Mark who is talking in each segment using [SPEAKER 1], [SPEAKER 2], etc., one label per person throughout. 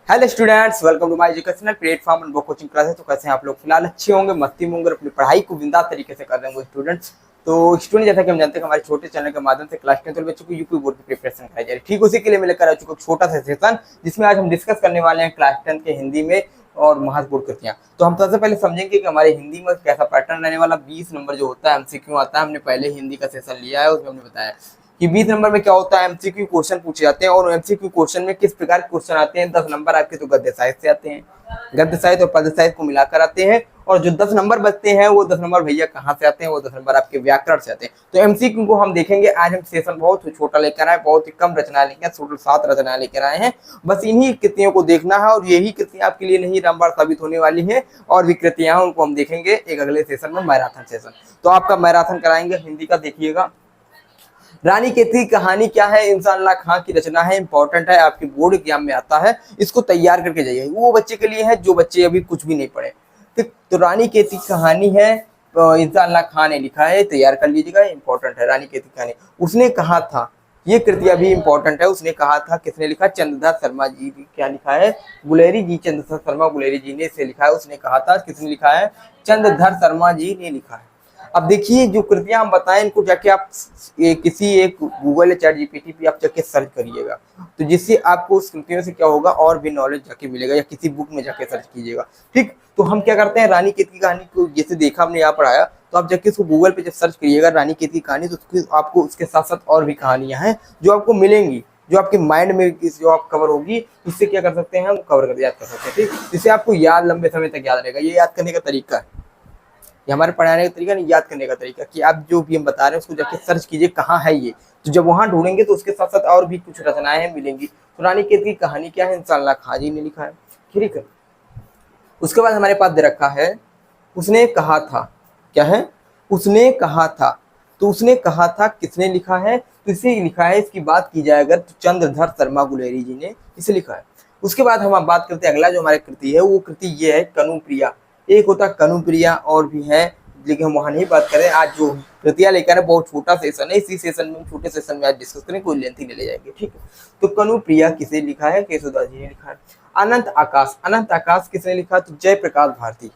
[SPEAKER 1] Hello students, welcome to my educational platform and coaching classes. तो कैसे हैं आप लोग? फिलहाल अच्छे होंगे, मस्ती में होंगे, अपनी पढ़ाई को बिंदास तरीके से कर रहे होंगे स्टूडेंट्स। तो स्टूडेंट, जैसा कि हम जानते हैं हमारे छोटे चैनल के माध्यम से क्लास 10 बच्चों को यूपी बोर्ड की प्रिपरेशन कराई जा रही है। ठीक उसी के लिए मैं लेकर आ चुका एक छोटा सा सेशन, जिसमें आज हम डिस्कस करने वाले हैं क्लास 10 के हिंदी में और महत्वपूर्ण कृतियां। तो हम सबसे पहले समझेंगे कि हमारे हिंदी में कैसा पैटर्न रहने वाला। 20 नंबर जो होता है एमसीक्यू आता है, हमने पहले हिंदी का सेशन लिया है, उसमें हमने बताया कि 20 नंबर में क्या होता है, एमसीक्यू क्वेश्चन पूछे जाते हैं। और एमसीक्यू क्वेश्चन में किस प्रकार के क्वेश्चन आते हैं? 10 नंबर आपके तो गद्य साहित्य से आते हैं, गद्य साहित्य और पद्य साहित्य को मिलाकर आते हैं। और जो 10 नंबर बचते हैं वो 10 नंबर भैया कहाँ से आते हैं? वो 10 नंबर आपके व्याकरण से आते हैं। तो एमसीक्यू को हम देखेंगे। आज हम सेशन बहुत छोटा लेकर आए, बहुत ही कम रचना लेकर, टोटल 7 रचना लेकर आए हैं। बस इन्हीं कृतियों को देखना है और यही कृतियां आपके लिए नहीं रामबाण साबित होने वाली है। और भी कृतियां उनको हम देखेंगे एक अगले सेशन में, मैराथन सेशन। तो आपका मैराथन कराएंगे हिंदी का। देखिएगा, रानी केतकी कहानी क्या है? इंसानल्लाह खां की रचना है, इंपॉर्टेंट है, आपके बोर्ड एग्जाम में आता है। इसको तैयार करके जाइए। वो बच्चे के लिए है जो बच्चे अभी कुछ भी नहीं पढ़े। ठीक, तो रानी केतकी कहानी है, इंसानल्लाह खां ने लिखा है, तैयार कर लीजिएगा, इंपॉर्टेंट है रानी केतकी कहानी। उसने कहा था, ये कृतियां भी इंपॉर्टेंट है। उसने कहा था किसने लिखा? चंद्रधर शर्मा जी ने क्या लिखा है? गुलेरी जी, चंद्रधर शर्मा गुलेरी जी ने इसे लिखा है। उसने कहा था, किसने लिखा है? चंद्रधर शर्मा जी ने लिखा है। अब देखिए, जो कृतियां हम बताएं इनको जाके आप किसी एक गूगल या चैट जीपीटी पे आप जाके सर्च करिएगा, तो जिससे आपको उस कृतियों से क्या होगा और भी नॉलेज जाके मिलेगा, या किसी बुक में जाके सर्च कीजिएगा। ठीक, तो हम क्या करते हैं, रानी केतकी कहानी को जैसे देखा हमने यहाँ पढ़ाया, तो आप जाके इसको गूगल पे जब सर्च करिएगा रानी केतकी कहानी, तो आपको उसके साथ साथ और भी कहानियां हैं जो आपको मिलेंगी, जो आपके माइंड में जो आप कवर होगी। इससे क्या कर सकते हैं, हम कवर कर याद कर सकते हैं। ठीक, जिससे आपको याद लंबे समय तक याद रहेगा। ये याद करने का तरीका है, ये हमारे पढ़ाने का तरीका नहीं, याद करने का तरीका, कि आप जो भी हम बता रहे हैं उसको जाके सर्च कीजिए कहाँ है ये। तो जब वहां ढूंढेंगे तो उसके साथ साथ और भी कुछ रचनाएं हैं मिलेंगी। तो रानी केतकी कहानी क्या है? इंसानल्लाह खां जी ने लिखा है। ठीक है, उसके बाद हमारे पास दे रखा है, उसने कहा था। क्या है? उसने कहा था। तो उसने कहा था किसने लिखा है? तो इसे लिखा है, इसकी बात की जाए अगर, तो चंद्रधर शर्मा गुलेरी जी ने इसे लिखा है। उसके बाद हम बात करते हैं, अगला जो हमारी कृति है वो कृति ये है, कनुप्रिया। एक होता कनुप्रिया और भी है, लेकिन हम वहां नहीं बात करें। आज जो कृतियां लेकर है बहुत छोटा सेशन है, इसी सेशन में, छोटे सेशन में आज डिस्कस करें, कोई लेंथी नहीं ले जाएंगे। ठीक है, तो कनुप्रिया किसे लिखा है? केशवदास जी ने लिखा है। अनंत आकाश, अनंत आकाश किसने लिखा? तो जयप्रकाश भारती।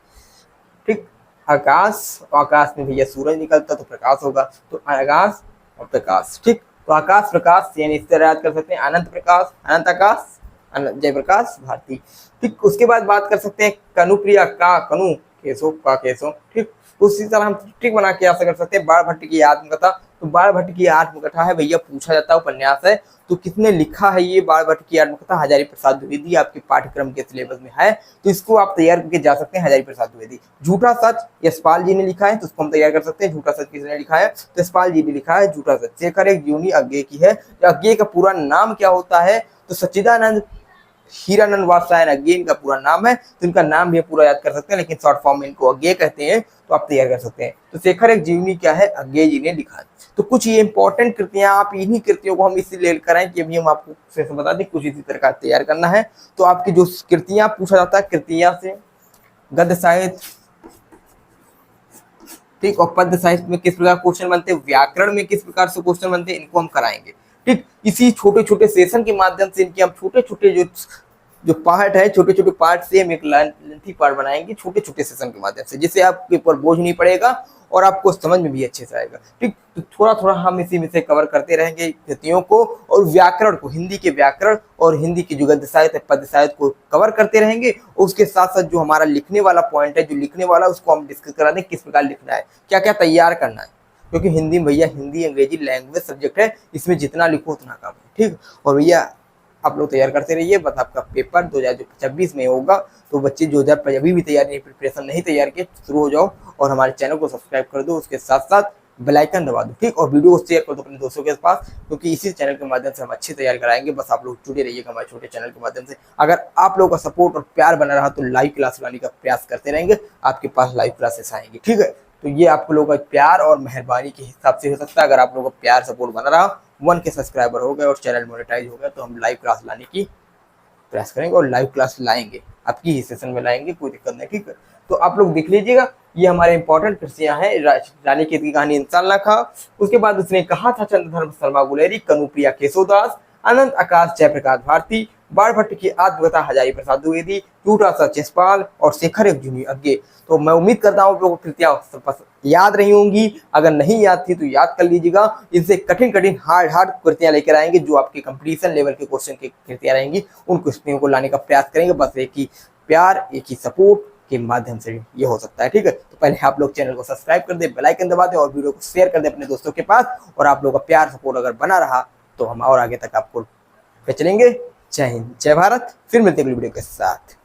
[SPEAKER 1] ठीक, आकाश, आकाश में भैया सूरज निकलता तो प्रकाश होगा, तो आकाश और प्रकाश। ठीक, तो आकाश प्रकाश यानी इस तरह याद कर सकते हैं, अनंत प्रकाश, अनंत आकाश, जयप्रकाश भारती। ठीक, उसके बाद बात कर सकते हैं कनुप्रिया का कनु, केशव का केशव। ठीक, उसी तरह हम ट्रिक बना के ऐसा कर सकते हैं, बाण भट्ट की आत्मकथा। तो बाण भट्ट की आत्मकथा है भैया, पूछा जाता है, उपन्यास है। तो किसने लिखा है ये बाण भट्ट की आत्मकथा? हजारी प्रसाद द्विवेदी, आपके पाठ्यक्रम के सिलेबस में है, तो इसको आप तैयार करके जा सकते हैं, हजारी प्रसाद द्विवेदी। झूठा सच यशपाल जी ने लिखा है, तो उसको हम तैयार कर सकते हैं। झूठा सच किसने लिखा है? तो यशपाल जी ने लिखा है झूठा सच। शेखर एक जीवनी अज्ञे की है। अज्ञे का पूरा नाम क्या होता है? तो सच्चिदानंद हीरानंद वात्स्यायन अज्ञे इनका पूरा नाम है। तो इनका नाम भी पूरा याद कर सकते हैं, लेकिन शॉर्ट फॉर्म में इनको अज्ञे कहते हैं, तो आप तैयार कर सकते हैं। तो शेखर एक जीवनी क्या है? अज्ञे जी ने लिखा है। तो कुछ ये इंपॉर्टेंट कृतियां, आप इन्हीं कृतियों को हम इसलिए लेकर आए कि अभी हम आपको से बता दें, कुछ इसी तरह का तैयार करना है। तो आपकी जो कृतियां पूछा जाता है, कृतियां से गद्य साहित्य, ठीक, और पद्य साहित्य में किस प्रकार क्वेश्चन बनते हैं, व्याकरण में किस प्रकार से क्वेश्चन बनते हैं, इनको हम कराएंगे। ठीक, इसी छोटे छोटे सेशन के माध्यम से इनके हम छोटे छोटे जो पार्ट है, छोटे छोटे पार्ट से हम एक लेंथी पार्ट बनाएंगे, छोटे छोटे सेशन के माध्यम से, जिससे आपके ऊपर बोझ नहीं पड़ेगा और आपको समझ में भी अच्छे से आएगा। ठीक, तो थोड़ा थोड़ा हम इसी में से कवर करते रहेंगे कृतियों को, और व्याकरण को, हिंदी के व्याकरण और हिंदी की जो गद्य साहित्य पद्य साहित्य को कवर करते रहेंगे। और उसके साथ साथ जो हमारा लिखने वाला पॉइंट है, जो लिखने वाला, उसको हम डिस्कस करा दें, किस प्रकार लिखना है, क्या क्या तैयार करना है। क्योंकि हिंदी भैया, हिंदी अंग्रेजी लैंग्वेज सब्जेक्ट है, इसमें जितना लिखो उतना कम है। ठीक, और भैया आप लोग तैयार करते रहिए। बस आपका पेपर 2026 में होगा, तो बच्चे 2025 अभी भी तैयारी प्रिपरेशन नहीं तैयार के शुरू हो जाओ, और हमारे चैनल को सब्सक्राइब कर दो, उसके साथ साथ बेल आइकन दबा दो। ठीक, और वीडियो को शेयर कर दो अपने दोस्तों के पास, क्योंकि इसी चैनल के माध्यम से हम अच्छी तैयार कराएंगे। बस आप लोग जुड़े रहिएगा हमारे छोटे चैनल के माध्यम से। अगर आप लोगों का सपोर्ट और प्यार बना रहा तो लाइव क्लास लाने का प्रयास करते रहेंगे, आपके पास लाइव क्लासेस आएंगी। ठीक है, तो ये आप लोगों का प्यार और मेहरबानी के हिसाब से हो सकता है। अगर आप लोगों का प्यार सपोर्ट बना रहा, 1 के सब्सक्राइबर हो गए और चैनल मोनेटाइज हो गया, तो हम लाइव क्लास लाने की प्रयास करेंगे और लाइव क्लास लाएंगे, आपकी ही सेशन में लाएंगे, कोई दिक्कत नहीं। ठीक है, तो आप लोग देख लीजिएगा, ये हमारे इंपॉर्टेंट कृतियां हैं। रानी केतकी की कहानी इंसानल्लाह खां, उसके बाद उसने कहा था चंद्रधर शर्मा गुलेरी, कनुप्रिया केशवदास, अनंत आकाश जयप्रकाश भारती, बाणभट्ट की आत्मकथा हजारी प्रसाद द्विवेदी, टूटा सा चेसपाल और शेखर एक जूनियर अज्ञे। तो मैं उम्मीद करता हूँ लोगों को कृतियां याद रही होंगी, अगर नहीं याद थी तो याद कर लीजिएगा। इनसे कठिन कठिन हार्ड कृतियां लेकर आएंगे, जो आपके कंपटीशन लेवल के क्वेश्चन की कृतियां रहेंगी, उन कृतियों को लाने का प्रयास करेंगे। बस एक ही प्यार, एक ही सपोर्ट के माध्यम से ये हो सकता है, ठीक है। तो पहले आप लोग चैनल को सब्सक्राइब कर दे, बेल आइकन दबा दे और वीडियो को शेयर कर दे अपने दोस्तों के पास। और आप लोगों का प्यार सपोर्ट अगर बना रहा तो हम और आगे तक आपको पे चलेंगे। जय हिंद, जय भारत। फिर मिलते हैं अगली वीडियो के साथ।